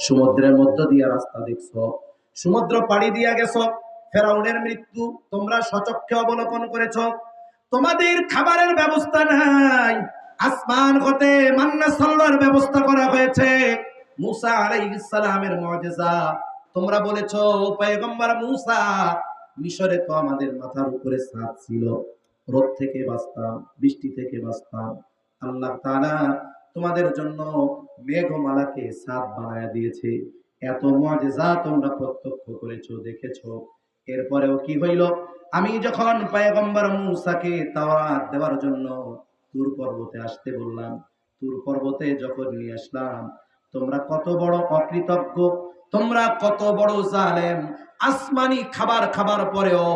সমুদ্রের মধ্য দিয়ে রাস্তা দেখছো, সমুদ্র পাড়ি দিয়া গেছো, ফেরাউনের মৃত্যু তোমরা সচক্ষে অবলোকন করেছো। তোমাদের খাবারের ব্যবস্থা নাই, আসমান হতে মান্না সাল্লার ব্যবস্থা করা হয়েছে। মুসা আলাইহিস সালামের মুজিজা তোমরা বলেছো পয়গম্বর মুসা, মিশরে তো আমাদের মাথার উপরে ছাদ ছিল, রোদ থেকে বাঁচতাম, বৃষ্টি থেকে বাঁচতাম। আল্লাহ তাআলা তোমাদের জন্য মেঘমালাকে ছাদ বানায় দিয়েছে। এত মুজিজা তোমরা প্রত্যক্ষ করেছো, দেখেছো। এরপরেও কি হইল? আমি যখন পয়গম্বর মূসাকে তাওরাত দেওয়ার জন্য তুর পর্বতে আসতে বললাম, তুর পর্বতে যখন নিয়ে আসলাম, তোমরা কত বড় অকৃতজ্ঞ, তোমরা কত বড় জালেম। আসমানি খাবার খাবার পরেও,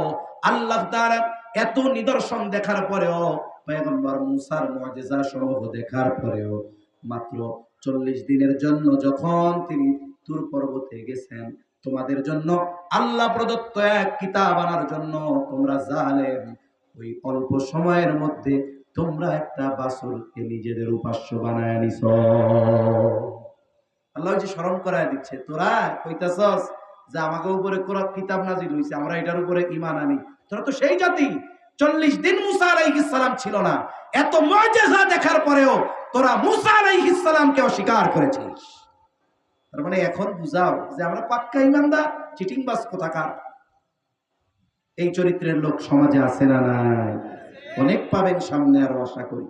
আল্লাহ তাআলা এত নিদর্শন দেখার পরেও, পয়গম্বর মূসার মুজিজা সমূহ দেখার পরেও, মাত্র 40 দিনের জন্য যখন তিনি তুর পর্বতে গেছেন, তোমাদের জন্য আল্লাহ প্রদত্ত এক কিতাব আনার জন্য তোমরা জালেম, ওই অল্প সময়ের মধ্যে তোমরা একটা বাছুরকে নিজেদের উপাস্য বানায় নিছো। আল্লাহ যে স্মরণ করায় দিচ্ছে, তোরা কইতাছস যে আমাকে উপরে কোরআন কিতাব নাজিল হইছে, আমরা এটার উপরে ঈমান আনি। তোরা তো সেই জাতি, 40 দিন মুসা আলাইহিস সালাম ছিল না, এত মুজিজা দেখার পরেও তোরা মুসা আলাইহিস সালামকে অস্বীকার করেছিস। তার মানে এখন বুঝাও যে আমরা পাক্কা ঈমানদার, চিটিংবাজ কোথাকার। এই চরিত্রের লোক সমাজে আছে না নাই? অনেক পাবেন সামনে, আরো আশা করি।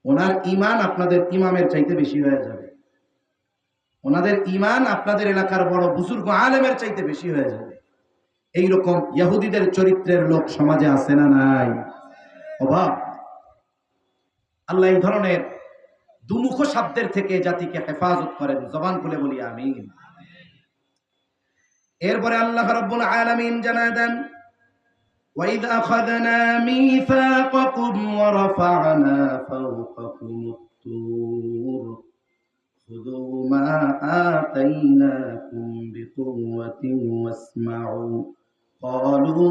ওনার ঈমান আপনাদের ইমামের চাইতে বেশি হয়ে যাবে, ওনাদের ঈমান আপনাদের এলাকার বড় বুজুর্গ আলেমের চাইতে বেশি হয়ে যাবে। এইরকম ইহুদিদের চরিত্রের লোক সমাজে আছে না নাই? অভাব। আল্লাহ এই ধরনের দুমুখ শব্দের থেকে জাতিকে হেফাজত করেন। জবান খুলে বলি আমিন। এরপরে আল্লাহ রাব্বুল আলামিন জানায় দেন, وَإِذْ أَخَذْنَا مِيثَاقَكُمْ وَرَفَعْنَا فَوْقَكُمُ الطُّورَ خُذُوا مَا آتَيْنَاكُمْ بِقُوَّةٍ وَاسْمَعُوا قَالُوا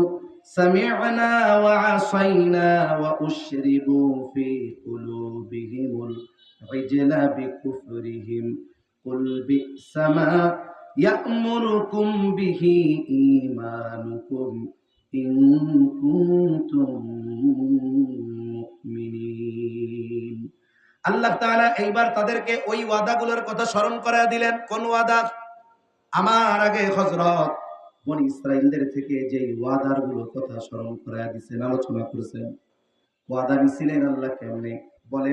سَمِعْنَا وَعَصَيْنَا وَأُشْرِبُوا فِي قُلُوبِهِمُ الْعِجْلَ بِكُفْرِهِمْ قُلْ بِئْسَ مَا يَأْمُرُكُمْ بِهِ إِيمَانُكُمْ إِن كُنتُم مُؤْمِنِينَ। আল্লাহ তাআলা এইবার তাদেরকে ওই ওয়াদাগুলোর কথা স্মরণ করায় দিলেন। কোন ওয়াদা? আমার আগে হযরত বনি ইসরাইলদের থেকে যে ওয়াদাগুলোর কথা স্মরণ করায় দিয়েছেন, আলোচনা করেছেন। ওয়াদা নিছিলেন আল্লাহ কেমনে? বলে,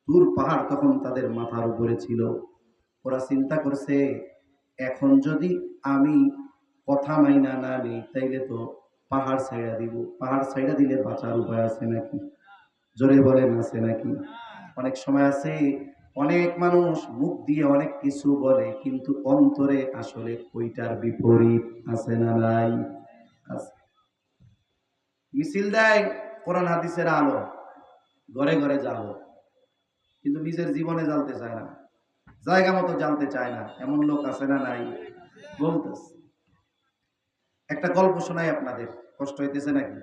তুর পাহাড় তখন তাদের মাথার উপরে ছিল। ওরা চিন্তা করছে, এখন যদি আমি কথা মাইনা না নেই, তাইলে তো পাহাড় ছাইড়া দিব। পাহাড় ছাইড়া দিলে বাঁচার উপায় আছে নাকি? জোরে বলেন, আছে নাকি? অনেক সময় আছে, অনেক মানুষ মুখ দিয়ে অনেক কিছু বলে, কিন্তু অন্তরে আসলে ওইটার বিপরীত। আছে না নাই? আছে। মিছিল দেয় কোরআন হাদিসের আলো, ঘরে ঘরে যাব, কিন্তু নিজের জীবনে জ্বালতে চায় না, জায়গা মতো জ্বালতে চায় না। এমন লোক আছে না নাই? বলতেছে। একটা গল্প শোনাই আপনাদের, কষ্ট হইতেছে নাকি?